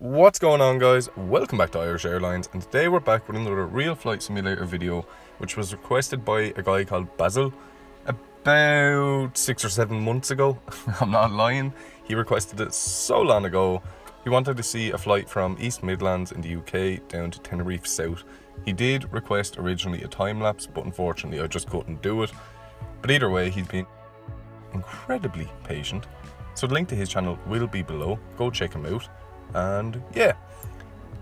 What's going on, guys? Welcome back to Irish Airlines, and today we're back with another real flight simulator video which was requested by a guy called Bazil about 6 or 7 months ago. I'm not lying, he requested it so long ago. He wanted to see a flight from East Midlands in the UK down to Tenerife South. He did request originally a time lapse, but unfortunately I just couldn't do it. But either way, he's been incredibly patient, so the link to his channel will be below. Go check him out. And yeah,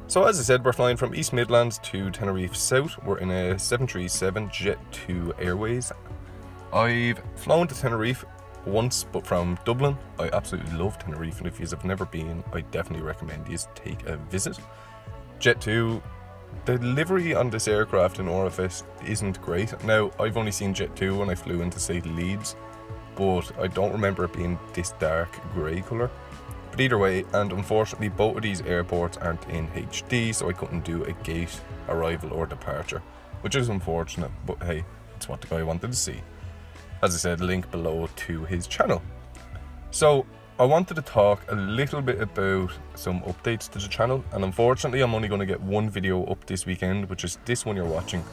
so as I said, we're flying from East Midlands to Tenerife South. We're in a 737 Jet 2 Airways. I've flown to Tenerife once, but from Dublin. I absolutely love Tenerife, and if you have never been, I definitely recommend you take a visit. Jet 2, the delivery on this aircraft in RFS isn't great. Now, I've only seen Jet 2 when I flew into, say, Leeds, but I don't remember it being this dark grey colour. But either way, and unfortunately both of these airports aren't in HD, so I couldn't do a gate arrival or departure, which is unfortunate, but hey, it's what the guy wanted to see. As I said, link below to his channel. So I wanted to talk a little bit about some updates to the channel, and unfortunately I'm only going to get one video up this weekend, which is this one you're watching.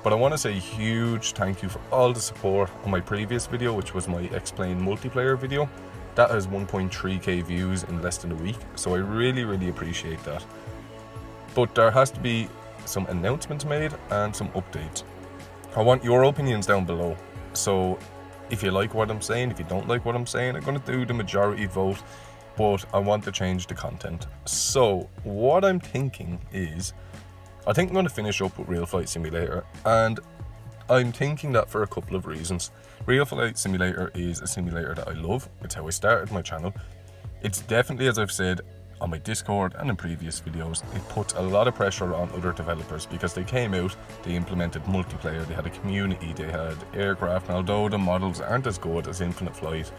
But I want to say a huge thank you for all the support on my previous video, which was my X-Plane multiplayer video. That has 1.3k views in less than a week, so I really appreciate that. But there has to be some announcements made and some updates. I want your opinions down below. So if you like what I'm saying, if you don't like what I'm saying, I'm going to do the majority vote, but I want to change the content. So what I'm thinking is, I think I'm going to finish up with Real Flight Simulator, and I'm thinking that for a couple of reasons. Real Flight Simulator is a simulator that I love. It's how I started my channel. It's definitely, as I've said on my Discord and in previous videos, it puts a lot of pressure on other developers because they came out, they implemented multiplayer, they had a community, they had aircraft, and although the models aren't as good as Infinite Flight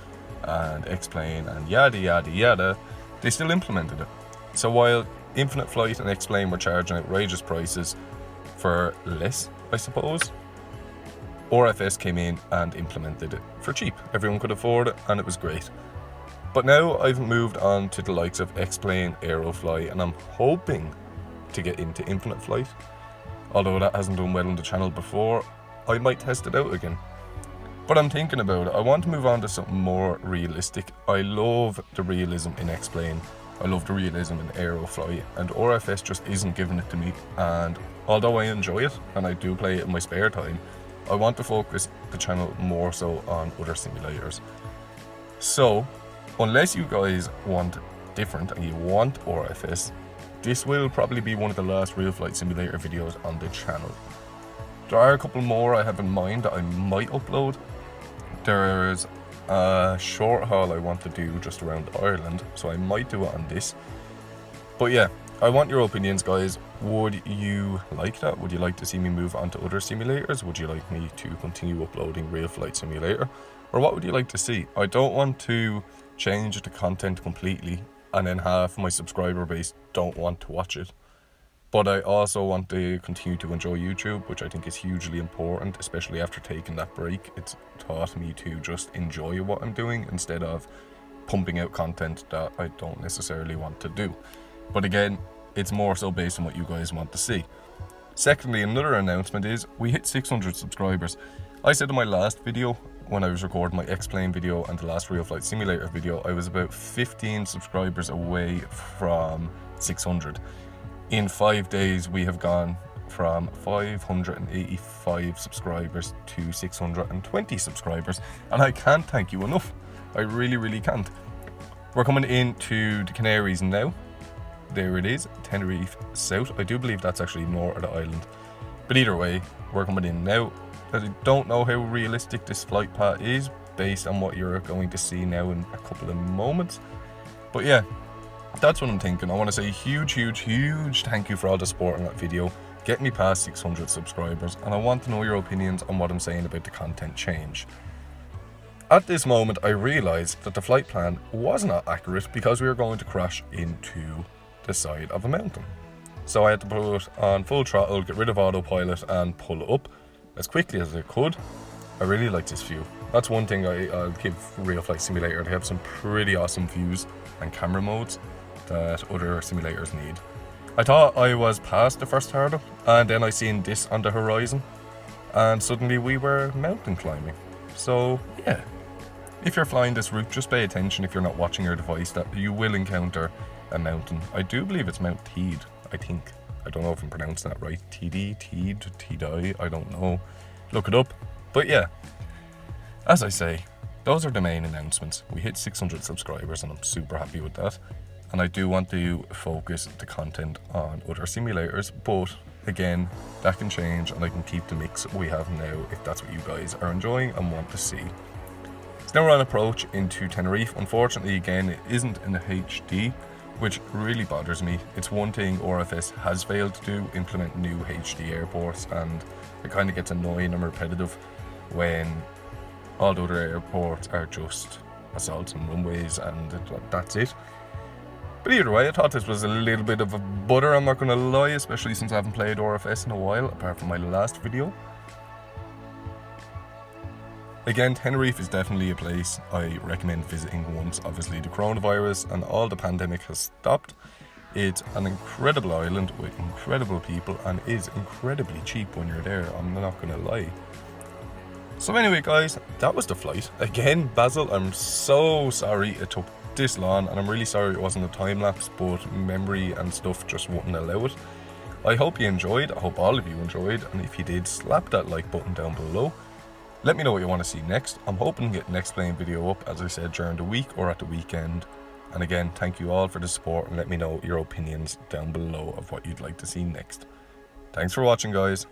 and X-Plane and yada, they still implemented it. So while Infinite Flight and X-Plane were charging outrageous prices for less, I suppose, RFS came in and implemented it for cheap. Everyone could afford it, and it was great. But now I've moved on to the likes of Flight and Aerofly, and I'm hoping to get into Infinite Flight. Although that hasn't done well on the channel before, I might test it out again. But I'm thinking about it. I want to move on to something more realistic. I love the realism in X-Plane. I love the realism in Aerofly, and RFS just isn't giving it to me. And although I enjoy it, and I do play it in my spare time, I want to focus the channel more so on other simulators. So, unless you guys want different and you want RFS, this will probably be one of the last Real Flight Simulator videos on the channel. There are a couple more I have in mind that I might upload. There's a short haul I want to do just around Ireland, so I might do it on this. But yeah, I want your opinions, guys. Would you like that? Would you like to see me move on to other simulators? Would you like me to continue uploading Real Flight Simulator? Or what would you like to see? I don't want to change the content completely and then half my subscriber base don't want to watch it. But I also want to continue to enjoy YouTube, which I think is hugely important, especially after taking that break. It's taught me to just enjoy what I'm doing instead of pumping out content that I don't necessarily want to do. But again, it's more so based on what you guys want to see. Secondly, another announcement is we hit 600 subscribers. I said in my last video, when I was recording my X-Plane video and the last Real Flight Simulator video, I was about 15 subscribers away from 600. In 5 days, we have gone from 585 subscribers to 620 subscribers, and I can't thank you enough. I really can't. We're coming into the Canaries now. There it is, Tenerife South. I do believe that's actually north of the island. But either way, we're coming in now. I don't know how realistic this flight path is based on what you're going to see now in a couple of moments. But yeah, that's what I'm thinking. I want to say huge thank you for all the support on that video. Get me past 600 subscribers, and I want to know your opinions on what I'm saying about the content change. At this moment, I realised that the flight plan was not accurate because we were going to crash into the side of a mountain. So I had to put on full throttle, get rid of autopilot and pull up as quickly as I could. I really like this view. That's one thing I'll give Real Flight Simulator. They have some pretty awesome views and camera modes. that other simulators need. I thought I was past the first hurdle, and then I seen this on the horizon, and suddenly we were mountain climbing. So yeah, if you're flying this route, just pay attention if you're not watching your device that you will encounter a mountain. I do believe it's Mount Teed, I think. I don't know if I'm pronouncing that right. Teedi, I don't know. Look it up. But yeah, as I say, those are the main announcements. We hit 600 subscribers and I'm super happy with that. And I do want to focus the content on other simulators, but again, that can change and I can keep the mix we have now if that's what you guys are enjoying and want to see. So now we're on approach into Tenerife. Unfortunately, again, it isn't in the HD, which really bothers me. It's one thing RFS has failed to do, implement new HD airports, and it kind of gets annoying and repetitive when all the other airports are just assaults and runways and that's it. But either way, I thought this was a little bit of a butter, I'm not going to lie, especially since I haven't played RFS in a while, apart from my last video. Again, Tenerife is definitely a place I recommend visiting once obviously the coronavirus and all the pandemic has stopped. It's an incredible island with incredible people and is incredibly cheap when you're there, I'm not going to lie. So anyway guys, that was the flight. Again, Bazil, I'm so sorry it took this long and I'm really sorry it wasn't a time lapse, but memory and stuff just wouldn't allow it. I hope you enjoyed, I hope all of you enjoyed, and if you did, slap that like button down below. Let me know what you want to see next. I'm hoping to get an xplane video up, as I said, during the week or at the weekend. And again, thank you all for the support and let me know your opinions down below of what you'd like to see next. Thanks for watching guys.